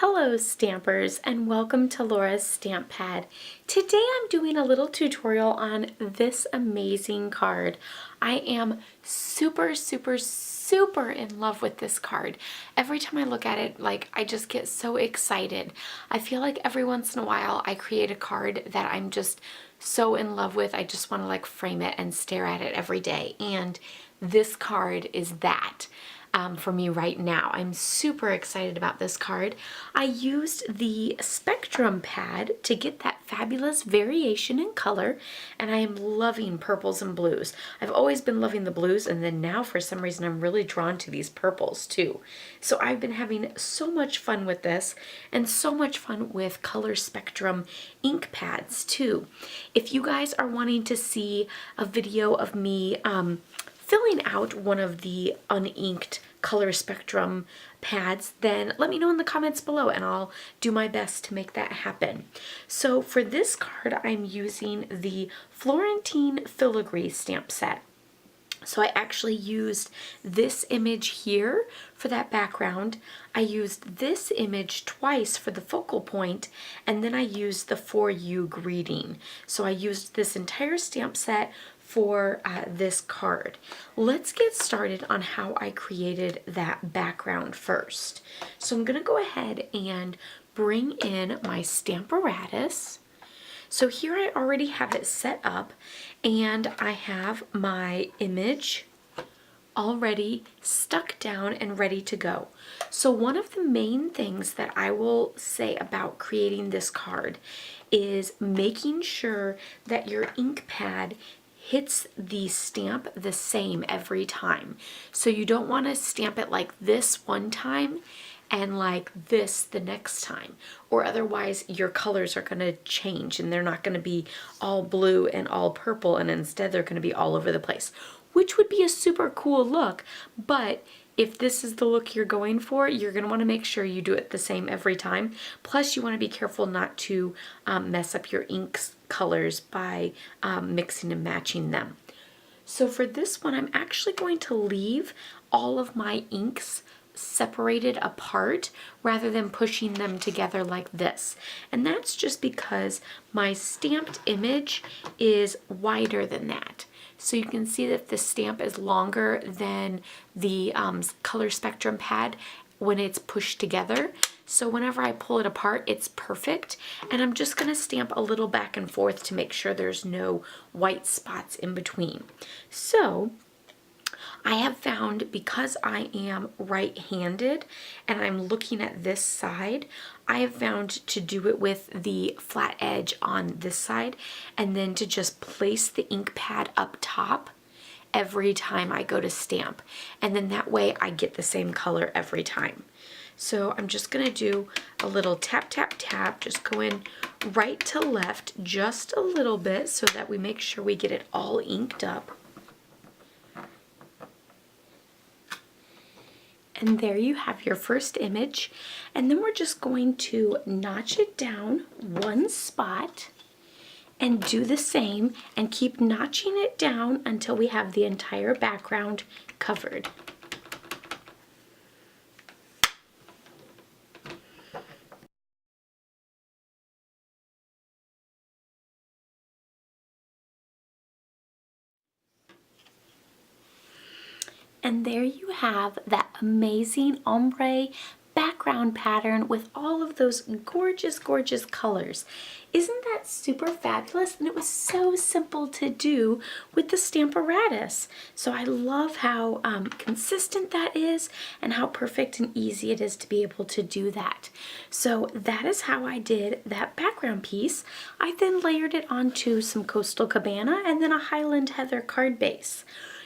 Hello Stampers and welcome to Laura's Stamp Pad. Today I'm doing a little tutorial on this amazing card. I am super in love with this card. Every time I look at it, I just get so excited. I feel like every once in a while I create a card that I'm just so in love with. I just want to frame it and stare at it every day, and this card is that. For me right now. I'm super excited about this card. I used the Spectrum pad to get that fabulous variation in color, and I am loving purples and blues. I've always been loving the blues, and then now for some reason I'm really drawn to these purples too. So I've been having so much fun with this, and so much fun with Color Spectrum ink pads too. If you guys are wanting to see a video of me filling out one of the uninked Color Spectrum pads, then let me know in the comments below and I'll do my best to make that happen. So for this card, I'm using the Florentine Filigree stamp set. So I actually used this image here for that background. I used this image twice for the focal point, and then I used the For You greeting. So I used this entire stamp set for this card. Let's get started on how I created that background first. So I'm gonna go ahead and bring in my Stamparatus. So here I already have it set up, and I have my image already stuck down and ready to go. So one of the main things that I will say about creating this card is making sure that your ink pad hits the stamp the same every time. So you don't want to stamp it like this one time and like this the next time, or otherwise your colors are going to change and they're not going to be all blue and all purple, and instead they're going to be all over the place, which would be a super cool look. But if this is the look you're going for, you're going to want to make sure you do it the same every time. Plus you want to be careful not to mess up your ink colors by mixing and matching them. So for this one, I'm actually going to leave all of my inks separated apart rather than pushing them together like this. And that's just because my stamped image is wider than that. So you can see that the stamp is longer than the Color Spectrum pad when it's pushed together. So whenever I pull it apart, it's perfect. And I'm just gonna stamp a little back and forth to make sure there's no white spots in between. So I have found, because I am right-handed and I'm looking at this side, I have found to do it with the flat edge on this side, and then to just place the ink pad up top every time I go to stamp. And then that way I get the same color every time. So I'm just gonna do a little tap, tap, tap, just going right to left just a little bit so that we make sure we get it all inked up. And there you have your first image. And then we're just going to notch it down one spot and do the same and keep notching it down until we have the entire background covered. And there you have that amazing ombre background pattern with all of those gorgeous colors. Isn't that super fabulous? And it was so simple to do with the Stamparatus. So I love how consistent that is and how perfect and easy it is to be able to do that. So that is how I did that background piece. I then layered it onto some Coastal Cabana and then a Highland Heather card base.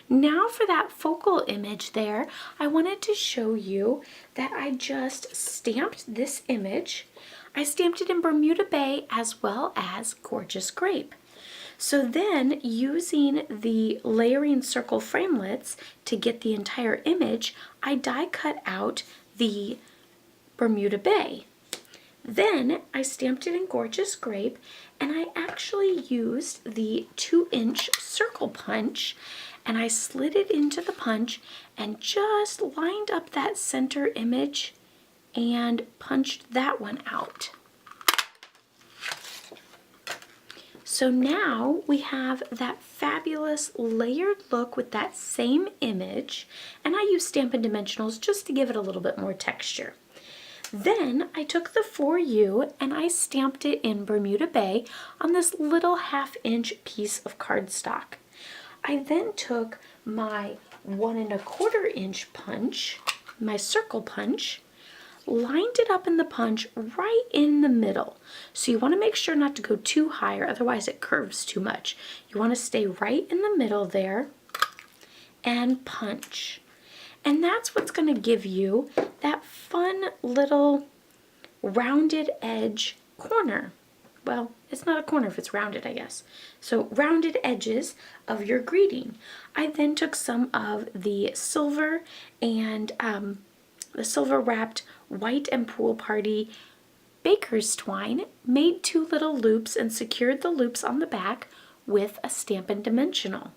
Now for that focal image there, I wanted to show you that I just stamped this image. I stamped it in Bermuda Bay as well as Gorgeous Grape. So then, using the layering circle framelits to get the entire image, I die cut out the Bermuda Bay. Then I stamped it in Gorgeous Grape, and I actually used the 2-inch circle punch, and I slid it into the punch and just lined up that center image and punched that one out. So now we have that fabulous layered look with that same image, and I use Stampin' Dimensionals just to give it a little bit more texture. Then I took the For You and I stamped it in Bermuda Bay on this little 1/2 inch piece of cardstock. I then took my 1 1/4 inch punch, my circle punch, lined it up in the punch right in the middle. So you want to make sure not to go too high, or otherwise it curves too much. You want to stay right in the middle there and punch. And that's what's going to give you that fun little rounded edge corner. Well, it's not a corner if it's rounded, I guess. So rounded edges of your greeting. I then took some of the silver and the silver wrapped white and pool party baker's twine, made 2 little loops and secured the loops on the back with a Stampin' Dimensional.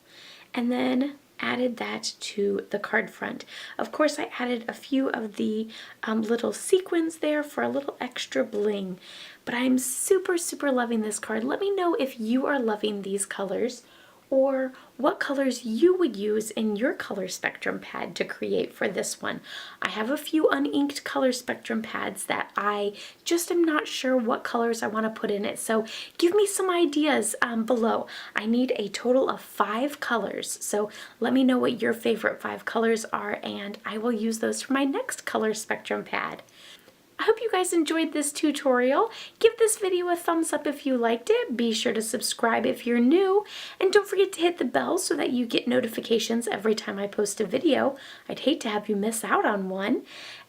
And then added that to the card front. Of course, I added a few of the little sequins there for a little extra bling. But I'm super, super loving this card. Let me know if you are loving these colors, or what colors you would use in your color spectrum pad to create for this one. I have a few uninked color spectrum pads that I just am not sure what colors I want to put in it, so give me some ideas below. I need a total of 5 colors, so let me know what your favorite 5 colors are, and I will use those for my next color spectrum pad. I hope you guys enjoyed this tutorial. Give this video a thumbs up if you liked it. Be sure to subscribe if you're new. And don't forget to hit the bell so that you get notifications every time I post a video. I'd hate to have you miss out on one.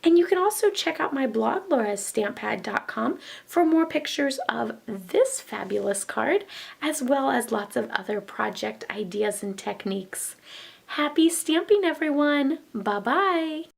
And you can also check out my blog, laurastamppad.com, for more pictures of this fabulous card, as well as lots of other project ideas and techniques. Happy stamping, everyone! Bye-bye!